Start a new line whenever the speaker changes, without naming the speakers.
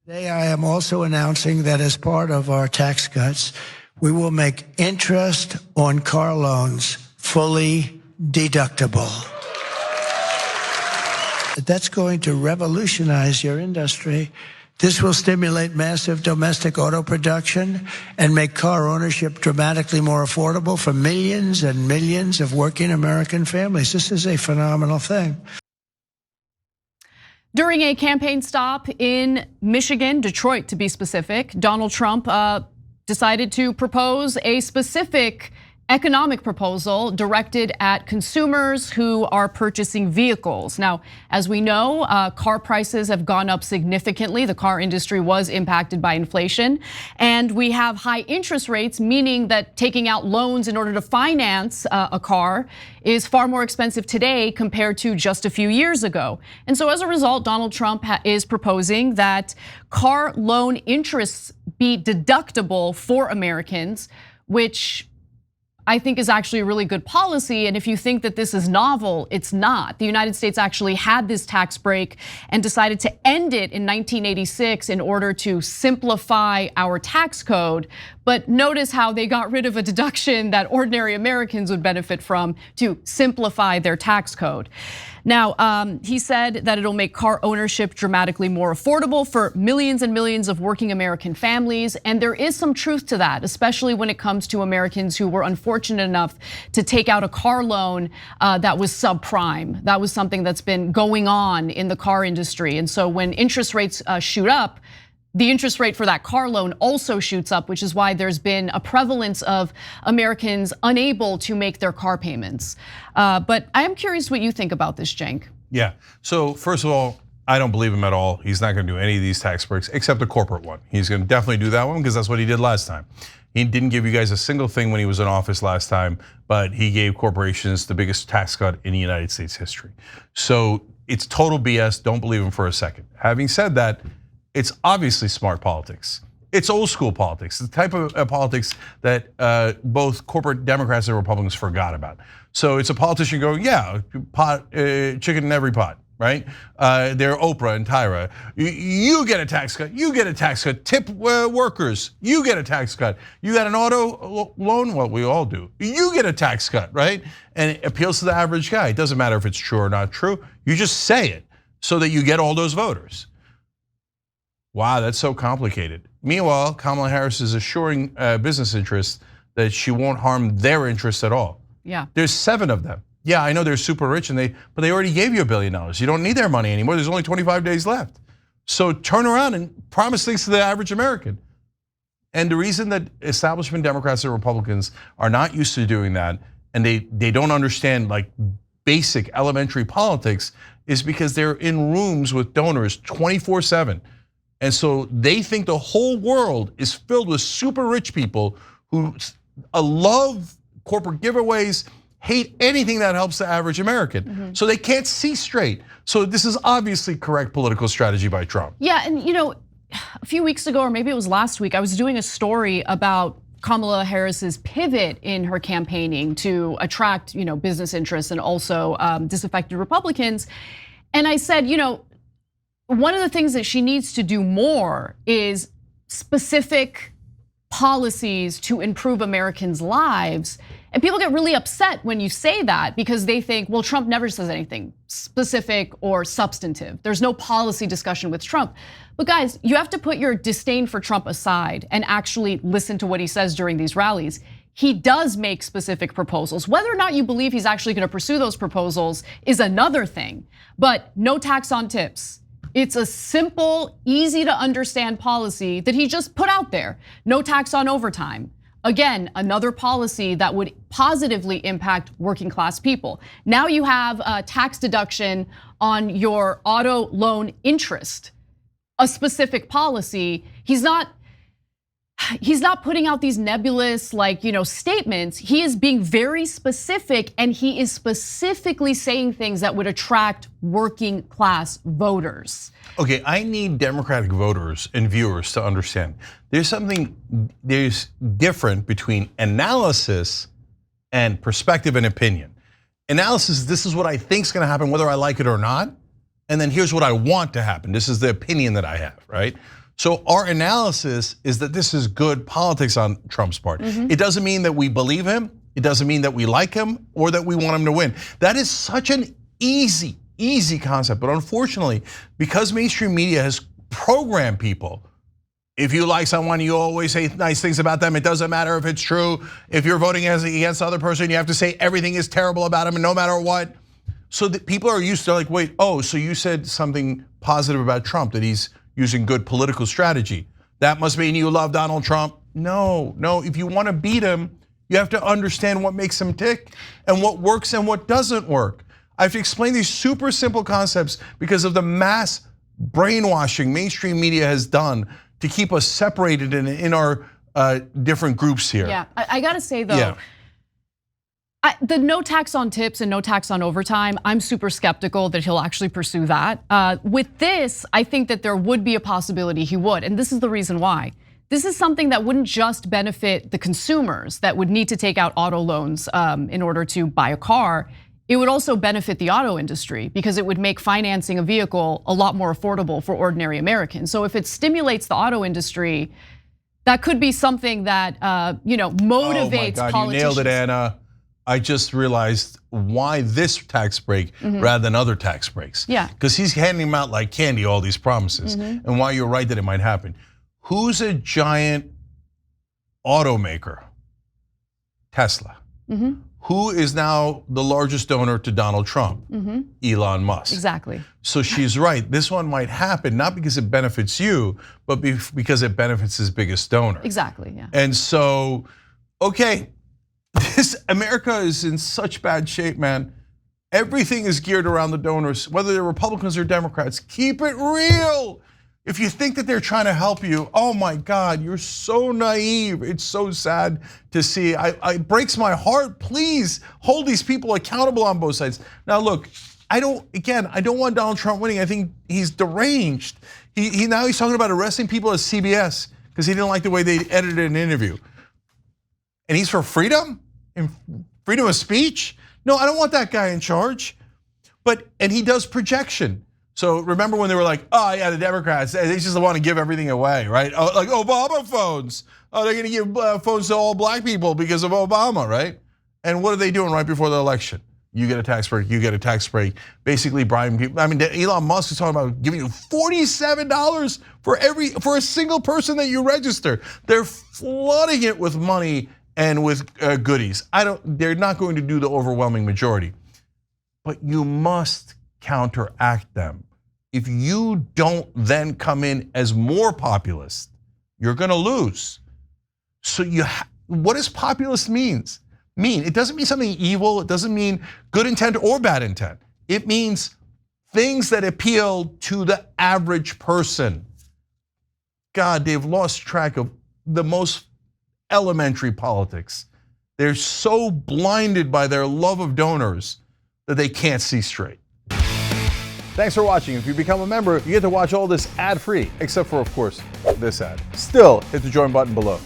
Today, I am also announcing that as part of our tax cuts, we will make interest on car loans fully deductible. That's going to revolutionize your industry. This will stimulate massive domestic auto production and make car ownership dramatically more affordable for millions and millions of working American families. This is a phenomenal thing.
During a campaign stop in Michigan, Detroit to be specific, Donald Trump decided to propose a specific economic proposal directed at consumers who are purchasing vehicles. Now, as we know, car prices have gone up significantly. The car industry was impacted by inflation, and we have high interest rates, meaning that taking out loans in order to finance a car is far more expensive today compared to just a few years ago. And so as a result, Donald Trump is proposing that car loan interests be deductible for Americans, which I think is actually a really good policy. And if you think that this is novel, it's not. The United States actually had this tax break and decided to end it in 1986 in order to simplify our tax code. But notice how they got rid of a deduction that ordinary Americans would benefit from to simplify their tax code. Now, he said that it'll make car ownership dramatically more affordable for millions and millions of working American families. And there is some truth to that, especially when it comes to Americans who were unfortunate enough to take out a car loan that was subprime. That was something that's been going on in the car industry. And so when interest rates shoot up, the interest rate for that car loan also shoots up, which is why there's been a prevalence of Americans unable to make their car payments. But I am curious what you think about this, Cenk.
Yeah, so first of all, I don't believe him at all. He's not gonna do any of these tax breaks except the corporate one. He's gonna definitely do that one because that's what he did last time. He didn't give you guys a single thing when he was in office last time, but he gave corporations the biggest tax cut in the United States history. So it's total BS, don't believe him for a second. Having said that, it's obviously smart politics. It's old school politics, the type of politics that both corporate Democrats and Republicans forgot about. So it's a politician going, yeah, chicken in every pot, right? They're Oprah and Tyra. You get a tax cut, you get a tax cut. Tip workers, you get a tax cut. You got an auto loan, well, we all do. You get a tax cut, right? And it appeals to the average guy. It doesn't matter if it's true or not true. You just say it so that you get all those voters. Wow, that's so complicated. Meanwhile, Kamala Harris is assuring business interests that she won't harm their interests at all.
Yeah.
There's 7 of them. Yeah, I know they're super rich but they already gave you $1 billion. You don't need their money anymore. There's only 25 days left. So turn around and promise things to the average American. And the reason that establishment Democrats and Republicans are not used to doing that, and they don't understand like basic elementary politics, is because they're in rooms with donors 24/7. And so they think the whole world is filled with super rich people who love corporate giveaways, hate anything that helps the average American. So they can't see straight. So this is obviously correct political strategy by Trump.
Yeah, and a few weeks ago, or maybe it was last week, I was doing a story about Kamala Harris's pivot in her campaigning to attract, business interests and also disaffected Republicans. And I said, one of the things that she needs to do more is specific policies to improve Americans' lives. And people get really upset when you say that because they think, well, Trump never says anything specific or substantive. There's no policy discussion with Trump. But guys, you have to put your disdain for Trump aside and actually listen to what he says during these rallies. He does make specific proposals. Whether or not you believe he's actually gonna pursue those proposals is another thing. But no tax on tips. It's a simple, easy to understand policy that he just put out there. No tax on overtime. Again, another policy that would positively impact working class people. Now you have a tax deduction on your auto loan interest, a specific policy. He's not putting out these nebulous statements. He is being very specific, and he is specifically saying things that would attract working class voters.
Okay, I need Democratic voters and viewers to understand there's different between analysis and perspective and opinion. Analysis, this is what I think is gonna happen whether I like it or not. And then here's what I want to happen. This is the opinion that I have, right? So our analysis is that this is good politics on Trump's part. It doesn't mean that we believe him. It doesn't mean that we like him or that we want him to win. That is such an easy concept. But unfortunately, because mainstream media has programmed people, if you like someone, you always say nice things about them. It doesn't matter if it's true. If you're voting against the other person, you have to say everything is terrible about him and no matter what. So that people are used to like, wait, oh, so you said something positive about Trump, that he's using good political strategy. That must mean you love Donald Trump. No, if you want to beat him, you have to understand what makes him tick and what works and what doesn't work. I have to explain these super simple concepts because of the mass brainwashing mainstream media has done to keep us separated in our different groups here.
Yeah, I gotta say though, the no tax on tips and no tax on overtime, I'm super skeptical that he'll actually pursue that. With this, I think that there would be a possibility he would, and this is the reason why. This is something that wouldn't just benefit the consumers that would need to take out auto loans in order to buy a car. It would also benefit the auto industry because it would make financing a vehicle a lot more affordable for ordinary Americans. So if it stimulates the auto industry, that could be something that motivates
politicians. Oh my God, you nailed it, Anna. I just realized why this tax break rather than other tax breaks.
Yeah.
Because he's handing them out like candy, all these promises, and why you're right that it might happen. Who's a giant automaker? Tesla. Who is now the largest donor to Donald Trump? Elon Musk.
Exactly.
So she's right. This one might happen, not because it benefits you, but because it benefits his biggest donor.
Exactly, yeah.
And so, okay, this America is in such bad shape, man. Everything is geared around the donors, whether they're Republicans or Democrats. Keep it real. If you think that they're trying to help you, oh my God, you're so naive. It's so sad to see. It breaks my heart. Please hold these people accountable on both sides. Now look, I don't want Donald Trump winning. I think he's deranged. Now he's talking about arresting people at CBS because he didn't like the way they edited an interview. And he's for freedom and freedom of speech? No, I don't want that guy in charge. And he does projection. So remember when they were like, oh yeah, the Democrats, they just want to give everything away, right? Like Obama phones. Oh, they're gonna give phones to all black people because of Obama, right? And what are they doing right before the election? You get a tax break, you get a tax break, basically bribing people. I mean, Elon Musk is talking about giving you $47 for a single person that you register. They're flooding it with money and with goodies. They're not going to do the overwhelming majority, but you must counteract them. If you don't then come in as more populist, you're gonna lose. So what does populist mean? It doesn't mean something evil. It doesn't mean good intent or bad intent. It means things that appeal to the average person. God, they've lost track of the most elementary politics. They're so blinded by their love of donors that they can't see straight. Thanks for watching. If you become a member, you get to watch all this ad-free, except for, of course, this ad. Still, hit the join button below.